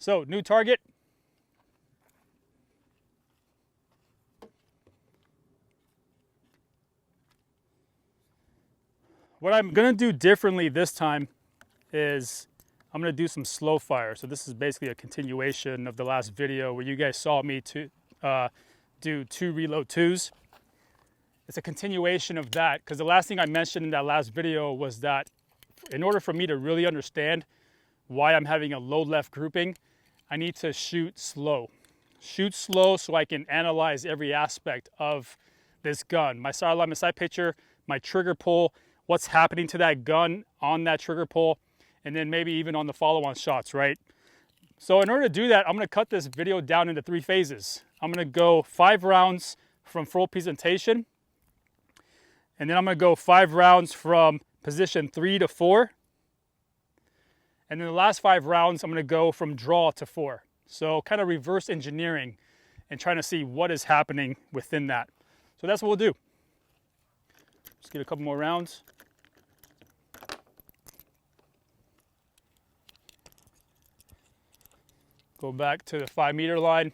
So, new target. What I'm gonna do differently this time is I'm gonna do some slow fire. So this is basically a continuation of the last video where you guys saw me do 2 reload 2s. It's a continuation of that because the last thing I mentioned in that last video was that in order for me to really understand why I'm having a low left grouping, I need to shoot slow. Shoot slow so I can analyze every aspect of this gun. My sight alignment, sight picture, my trigger pull, what's happening to that gun on that trigger pull, and then maybe even on the follow-on shots, right? So in order to do that, I'm gonna cut this video down into 3 phases. I'm gonna go 5 rounds from full presentation, and then I'm gonna go 5 rounds from position 3 to 4. And then the last 5 rounds, I'm gonna go from draw to 4. So kind of reverse engineering and trying to see what is happening within that. So that's what we'll do. Let's get a couple more rounds. Go back to the 5-meter line.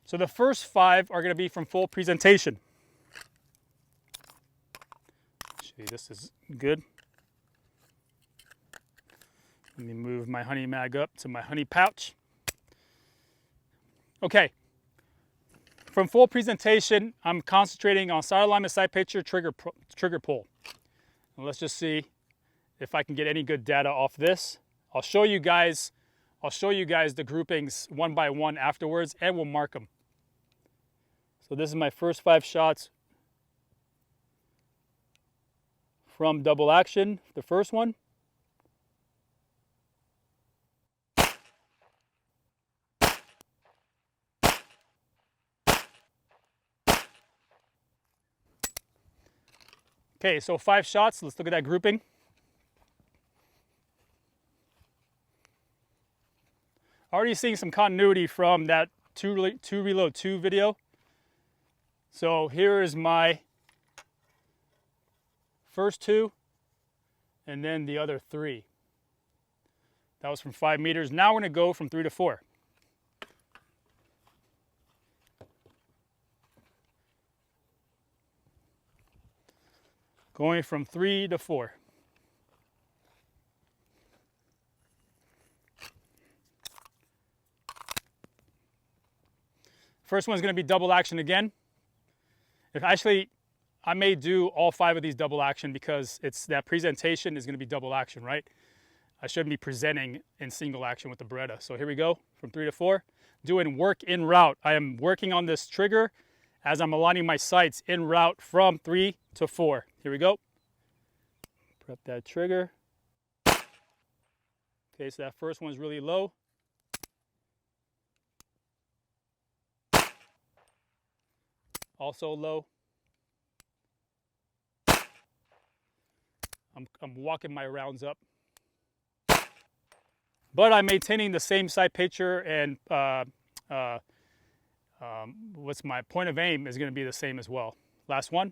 So the first 5 are gonna be from full presentation. Actually, this is good. Let me move my honey mag up to my honey pouch. Okay. From full presentation, I'm concentrating on sight alignment, sight picture, trigger pull. And let's just see if I can get any good data off this. I'll show you guys the groupings one by one afterwards, and we'll mark them. So this is my first 5 shots from double action, the first one. Okay, so 5 shots. Let's look at that grouping. Already seeing some continuity from that 2 reload 2 video. So here is my first 2, and then the other 3. That was from 5 meters. Now we're gonna go from 3 to 4. Going from 3 to 4. First one's gonna be double action again. Actually, I may do all 5 of these double action because it's that presentation is gonna be double action, right? I shouldn't be presenting in single action with the Beretta. So here we go, from 3 to 4. Doing work in route. I am working on this trigger as I'm aligning my sights in route from 3 to 4. Here we go. Prep that trigger. Okay, so that first one's really low. Also low. I'm walking my rounds up. But I'm maintaining the same sight picture, and what's my point of aim is going to be the same as well. Last one.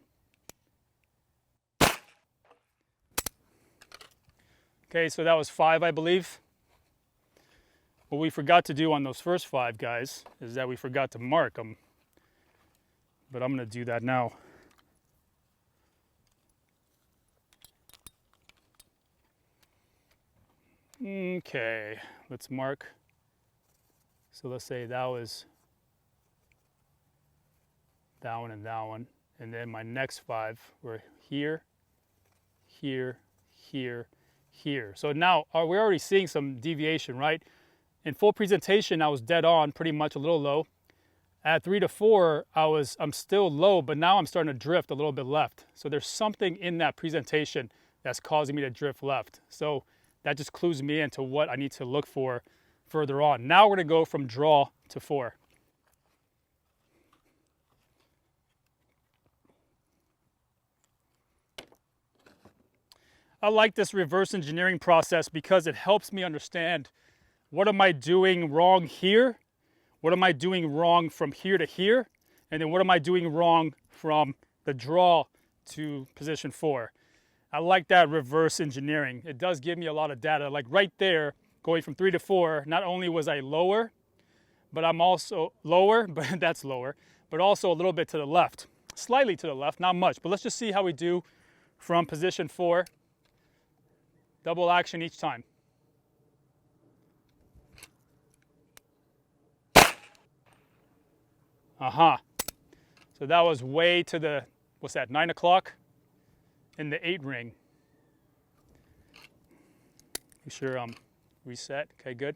Okay, so that was 5, I believe. What we forgot to do on those first 5, guys, is that we forgot to mark them. But I'm going to do that now. Okay, let's mark. So let's say that was that one and that one. And then my next 5 were here, here, here, here. So now we're already seeing some deviation, right? In full presentation, I was dead on, pretty much a little low. At 3 to 4, I'm still low, but now I'm starting to drift a little bit left. So there's something in that presentation that's causing me to drift left. So that just clues me into what I need to look for further on. Now we're gonna go from draw to 4. I like this reverse engineering process because it helps me understand what am I doing wrong here, what am I doing wrong from here to here, and then what am I doing wrong from the draw to position 4. I like that reverse engineering. It does give me a lot of data. Like right there, going from 3 to 4, not only was I lower, but I'm also lower, but that's lower, but also a little bit to the left. Slightly to the left, not much, but let's just see how we do from position 4. Double action each time. Aha. So that was way to the, what's that, 9 o'clock in the 8 ring. Make sure I'm reset. Okay, good.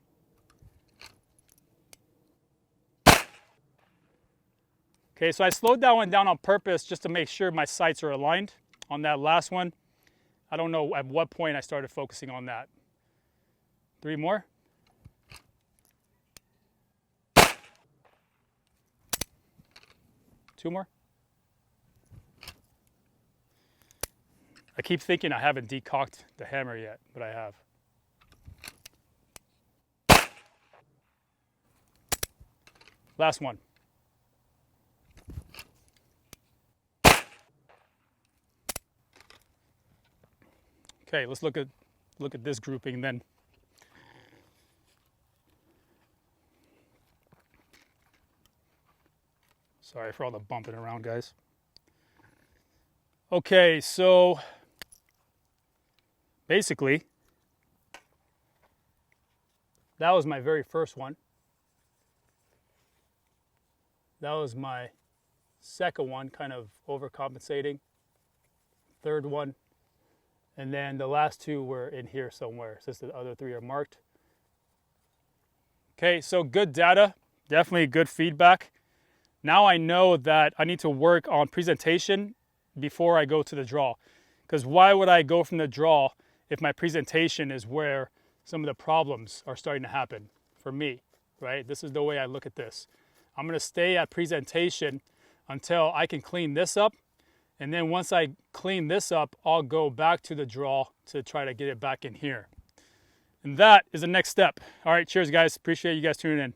Okay, so I slowed that one down on purpose just to make sure my sights are aligned on that last one. I don't know at what point I started focusing on that. 3 more. Two more. I keep thinking I haven't decocked the hammer yet, but I have. Last one. Okay, let's look at this grouping then. Sorry for all the bumping around, guys. Okay, so basically, that was my very first one. That was my second one, kind of overcompensating. Third one. And then the last 2 were in here somewhere, since the other 3 are marked. Okay, so good data, definitely good feedback. Now I know that I need to work on presentation before I go to the draw. Because why would I go from the draw if my presentation is where some of the problems are starting to happen for me, right? This is the way I look at this. I'm gonna stay at presentation until I can clean this up. And then once I clean this up, I'll go back to the draw to try to get it back in here. And that is the next step. All right, cheers guys. Appreciate you guys tuning in.